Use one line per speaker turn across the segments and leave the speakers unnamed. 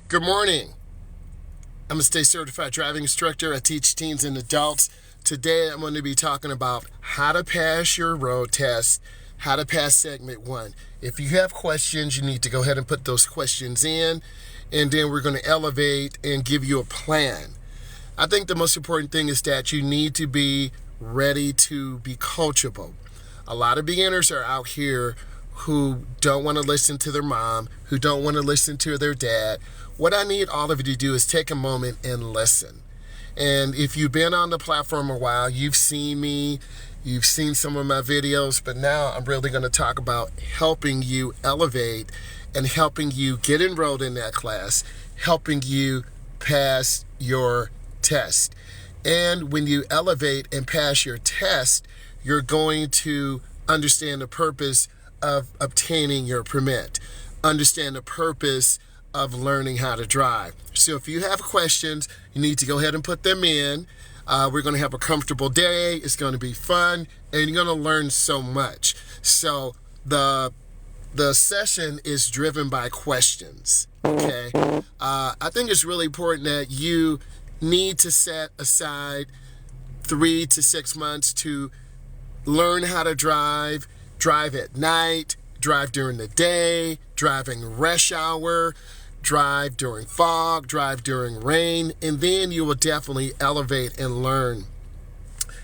Good morning. I'm a state certified driving instructor. I teach teens and adults. Today I'm going to be talking about how to pass your road test, how to pass segment 1. If you have questions, you need to go ahead and put those questions in, and then we're going to elevate and give you a plan. I think the most important thing is that you need to be ready to be coachable. A lot of beginners are out here who don't want to listen to their mom, who don't want to listen to their dad. What I need all of you to do is take a moment and listen. And if you've been on the platform a while, you've seen me, you've seen some of my videos, but now I'm really going to talk about helping you elevate and helping you get enrolled in that class, helping you pass your test. And when you elevate and pass your test, you're going to understand the purpose of obtaining your permit, understand the purpose of learning how to drive. So if you have questions, you need to go ahead and put them in. We're going to have a comfortable day. It's going to be fun, and you're going to learn so much. So the session is driven by questions, okay? I think it's really important that you need to set aside 3 to 6 months to learn how to drive at night, drive during the day, driving rush hour, drive during fog, drive during rain, and then you will definitely elevate and learn.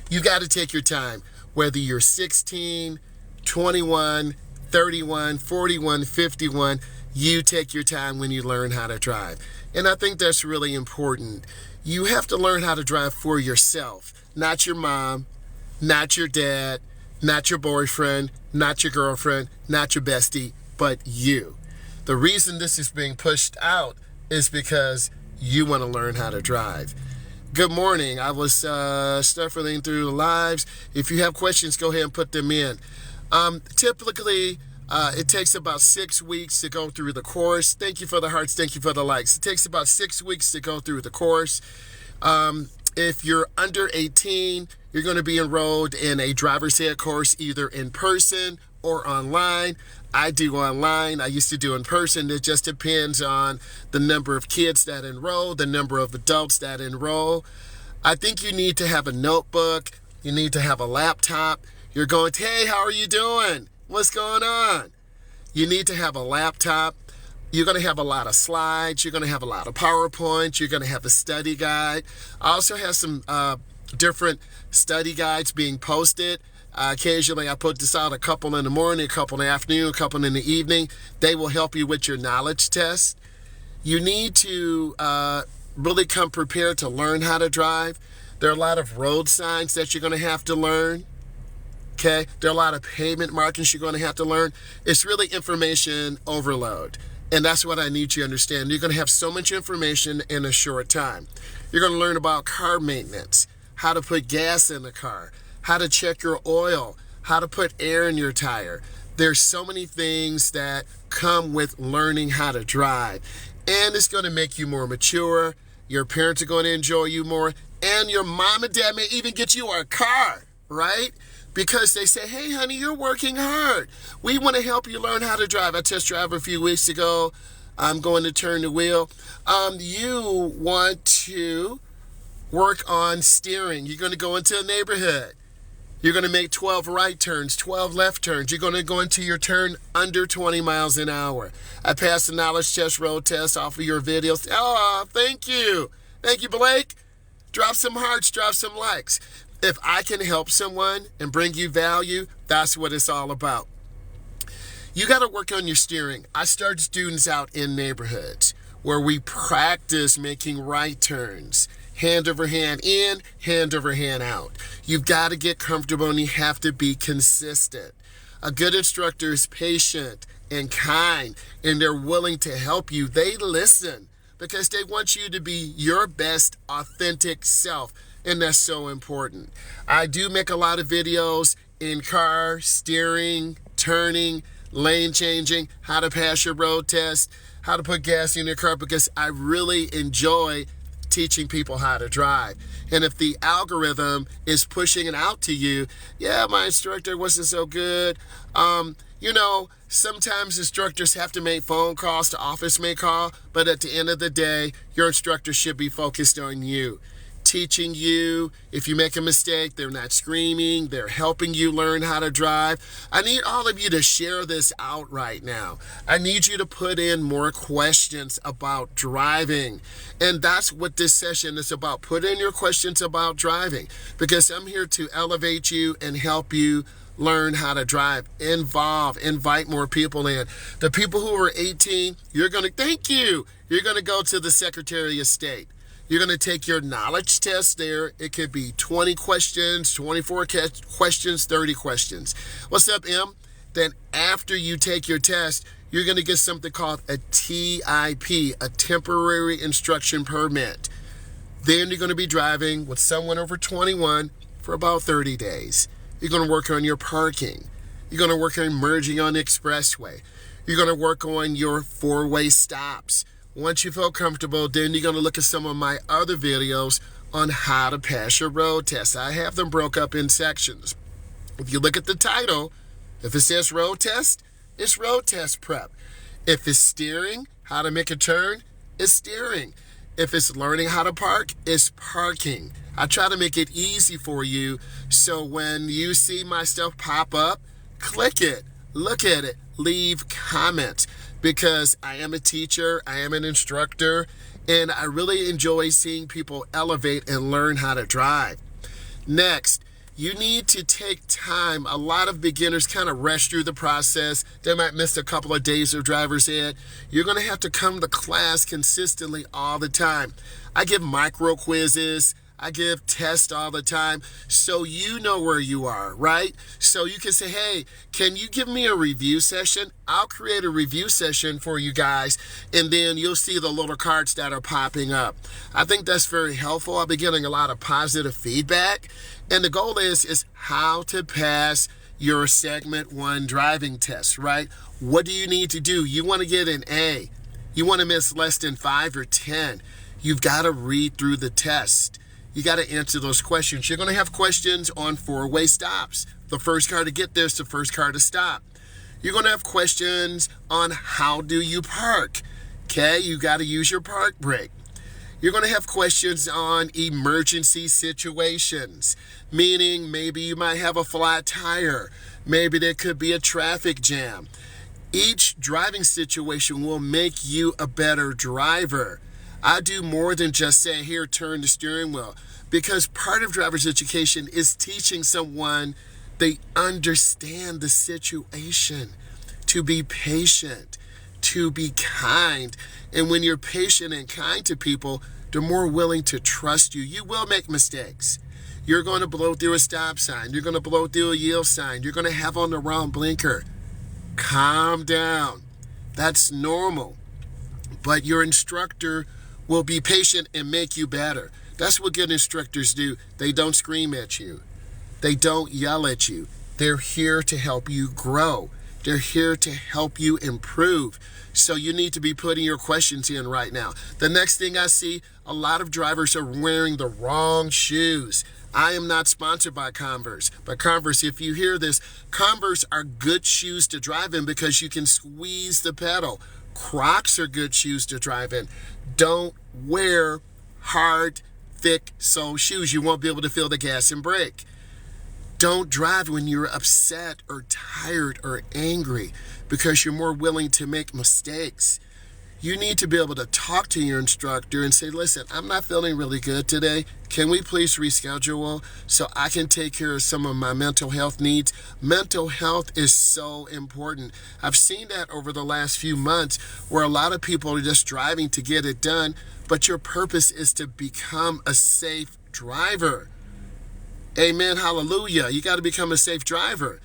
You got to take your time, whether you're 16, 21, 31, 41, 51, you take your time when you learn how to drive. And I think that's really important. You have to learn how to drive for yourself, not your mom, not your dad, not your boyfriend, not your girlfriend, not your bestie, but you. The reason this is being pushed out is because you want to learn how to drive. Good morning. I was shuffling through the lives. If you have questions, go ahead and put them in. Typically, it takes about 6 weeks to go through the course. Thank you for the hearts. Thank you for the likes. It takes about 6 weeks to go through the course. If you're under 18, you're going to be enrolled in a driver's ed course, either in person or online. I do online. I used to do in person. It just depends on the number of kids that enroll, the number of adults that enroll. I think you need to have a notebook. You need to have a laptop. You're going, hey, how are you doing? What's going on? You need to have a laptop. You're going to have a lot of slides. You're going to have a lot of PowerPoint. You're going to have a study guide. I also have some different study guides being posted. Occasionally, I put this out, a couple in the morning, a couple in the afternoon, a couple in the evening. They will help you with your knowledge test. You need to really come prepared to learn how to drive. There are a lot of road signs that you're going to have to learn. Okay, there are a lot of pavement markings you're going to have to learn. It's really information overload. And that's what I need you to understand. You're going to have so much information in a short time. You're going to learn about car maintenance, how to put gas in the car, how to check your oil, how to put air in your tire. There's so many things that come with learning how to drive. And it's going to make you more mature. Your parents are going to enjoy you more. And your mom and dad may even get you a car, right? Because they say, hey, honey, you're working hard. We want to help you learn how to drive. I test drove a few weeks ago. I'm going to turn the wheel. You want to work on steering. You're going to go into a neighborhood. You're going to make 12 right turns, 12 left turns. You're going to go into your turn under 20 miles an hour. I passed the knowledge test, road test off of your videos. Oh, thank you. Thank you, Blake. Drop some hearts, drop some likes. If I can help someone and bring you value, that's what it's all about. You got to work on your steering. I start students out in neighborhoods where we practice making right turns. Hand over hand in, hand over hand out. You've got to get comfortable and you have to be consistent. A good instructor is patient and kind, and they're willing to help you. They listen because they want you to be your best authentic self. And that's so important. I do make a lot of videos in car, steering, turning, lane changing, how to pass your road test, how to put gas in your car, because I really enjoy teaching people how to drive. And if the algorithm is pushing it out to you, yeah, my instructor wasn't so good. You know, sometimes instructors have to make phone calls to office may call, but at the end of the day, your instructor should be focused on you. Teaching you. If you make a mistake, they're not screaming. They're helping you learn how to drive. I need all of you to share this out right now. I need you to put in more questions about driving. And that's what this session is about. Put in your questions about driving, because I'm here to elevate you and help you learn how to drive. Invite more people in. The people who are 18, you're going to go to the Secretary of State. You're going to take your knowledge test there. It could be 20 questions, 24 questions, 30 questions. What's up, M? Then after you take your test, you're going to get something called a TIP, a temporary instruction permit. Then you're going to be driving with someone over 21 for about 30 days. You're going to work on your parking. You're going to work on merging on the expressway. You're going to work on your four-way stops. Once you feel comfortable, then you're going to look at some of my other videos on how to pass your road test. I have them broke up in sections. If you look at the title, if it says road test, it's road test prep. If it's steering, how to make a turn, it's steering. If it's learning how to park, it's parking. I try to make it easy for you, so when you see my stuff pop up, click it, look at it, leave comments. Because I am a teacher, I am an instructor, and I really enjoy seeing people elevate and learn how to drive. Next, you need to take time. A lot of beginners kind of rush through the process. They might miss a couple of days of driver's ed. You're going to have to come to class consistently all the time. I give micro quizzes. I give tests all the time, so you know where you are, right? So you can say, hey, can you give me a review session? I'll create a review session for you guys, and then you'll see the little cards that are popping up. I think that's very helpful. I'll be getting a lot of positive feedback, and the goal is how to pass your segment 1 driving test, right? What do you need to do? You want to get an A. You want to miss less than 5 or 10. You've got to read through the test. You got to answer those questions. You're going to have questions on four-way stops. The first car to get there is the first car to stop. You're going to have questions on how do you park. Okay, you got to use your park brake. You're going to have questions on emergency situations, meaning maybe you might have a flat tire. Maybe there could be a traffic jam. Each driving situation will make you a better driver. I do more than just say, here, turn the steering wheel, because part of driver's education is teaching someone they understand the situation, to be patient, to be kind. And when you're patient and kind to people, they're more willing to trust you. You will make mistakes. You're going to blow through a stop sign. You're going to blow through a yield sign. You're going to have on the wrong blinker. Calm down. That's normal. But your instructor will be patient and make you better. That's what good instructors do. They don't scream at you. They don't yell at you. They're here to help you grow. They're here to help you improve. So you need to be putting your questions in right now. The next thing I see, a lot of drivers are wearing the wrong shoes. I am not sponsored by Converse, but Converse, if you hear this, Converse are good shoes to drive in because you can squeeze the pedal. Crocs are good shoes to drive in. Don't wear hard, thick sole shoes. You won't be able to feel the gas and brake. Don't drive when you're upset or tired or angry, because you're more willing to make mistakes. You need to be able to talk to your instructor and say, listen, I'm not feeling really good today. Can we please reschedule so I can take care of some of my mental health needs? Mental health is so important. I've seen that over the last few months where a lot of people are just driving to get it done, but your purpose is to become a safe driver. Amen, hallelujah. You got to become a safe driver.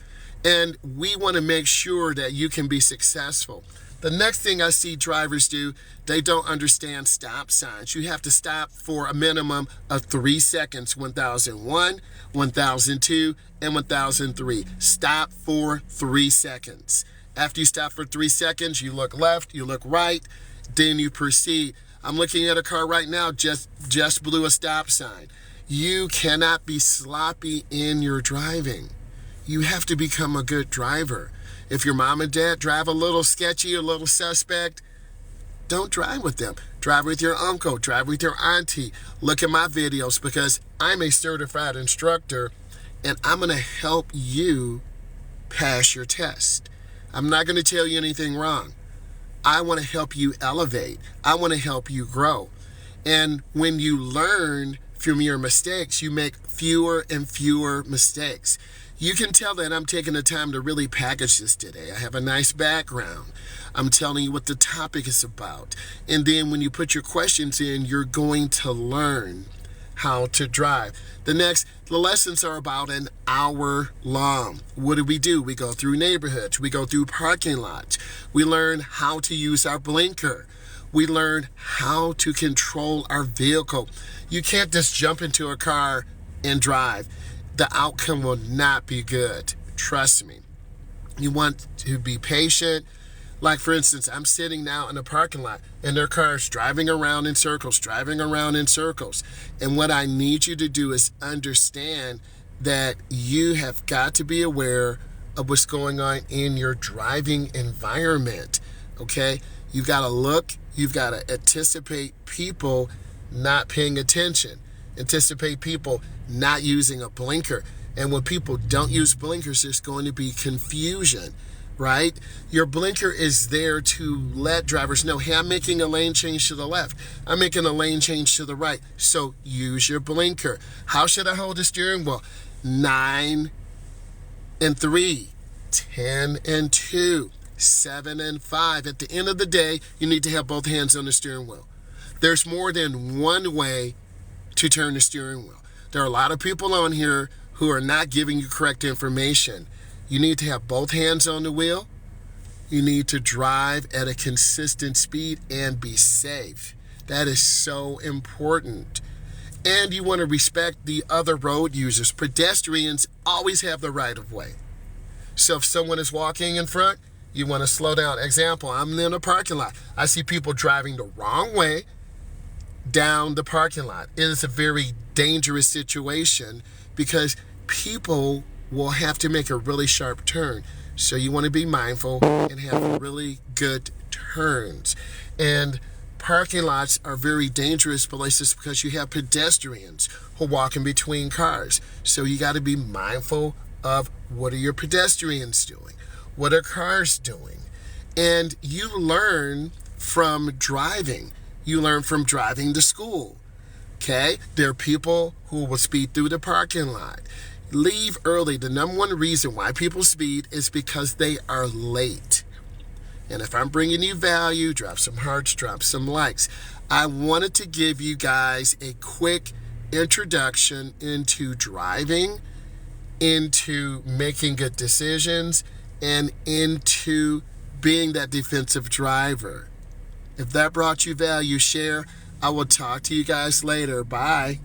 And we want to make sure that you can be successful. The next thing I see drivers do, they don't understand stop signs. You have to stop for a minimum of 3 seconds, 1001, 1002, and 1003. Stop for 3 seconds. After you stop for 3 seconds, you look left, you look right, then you proceed. I'm looking at a car right now, just blew a stop sign. You cannot be sloppy in your driving. You have to become a good driver. If your mom and dad drive a little sketchy, a little suspect, don't drive with them. Drive with your uncle, drive with your auntie. Look at my videos because I'm a certified instructor and I'm going to help you pass your test. I'm not going to tell you anything wrong. I want to help you elevate. I want to help you grow. And when you learn from your mistakes, you make fewer and fewer mistakes. You can tell that I'm taking the time to really package this today. I have a nice background. I'm telling you what the topic is about. And then when you put your questions in, you're going to learn how to drive. The lessons are about an hour long. What do? We go through neighborhoods. We go through parking lots. We learn how to use our blinker. We learn how to control our vehicle. You can't just jump into a car and drive. The outcome will not be good. Trust me. You want to be patient. Like, for instance, I'm sitting now in a parking lot and there are cars driving around in circles. And what I need you to do is understand that you have got to be aware of what's going on in your driving environment, okay? You've got to look, you've got to anticipate people not paying attention, anticipate people not using a blinker. And when people don't use blinkers, there's going to be confusion, right? Your blinker is there to let drivers know, hey, I'm making a lane change to the left. I'm making a lane change to the right. So use your blinker. How should I hold the steering wheel? 9 and 3, 10 and 2, 7 and 5. At the end of the day, you need to have both hands on the steering wheel. There's more than one way to turn the steering wheel. There are a lot of people on here who are not giving you correct information. You need to have both hands on the wheel. You need to drive at a consistent speed and be safe. That is so important. And you want to respect the other road users. Pedestrians always have the right of way. So if someone is walking in front, you want to slow down. Example, I'm in a parking lot. I see people driving the wrong way down the parking lot. It is a very dangerous situation because people will have to make a really sharp turn. So you want to be mindful and have really good turns. And parking lots are very dangerous places because you have pedestrians who walk in between cars. So you got to be mindful of what are your pedestrians doing? What are cars doing? And you learn from driving. You learn from driving to school. Okay? There are people who will speed through the parking lot. Leave early. The number one reason why people speed is because they are late. And if I'm bringing you value, drop some hearts, drop some likes. I wanted to give you guys a quick introduction into driving, into making good decisions, and into being that defensive driver. If that brought you value, share. I will talk to you guys later. Bye.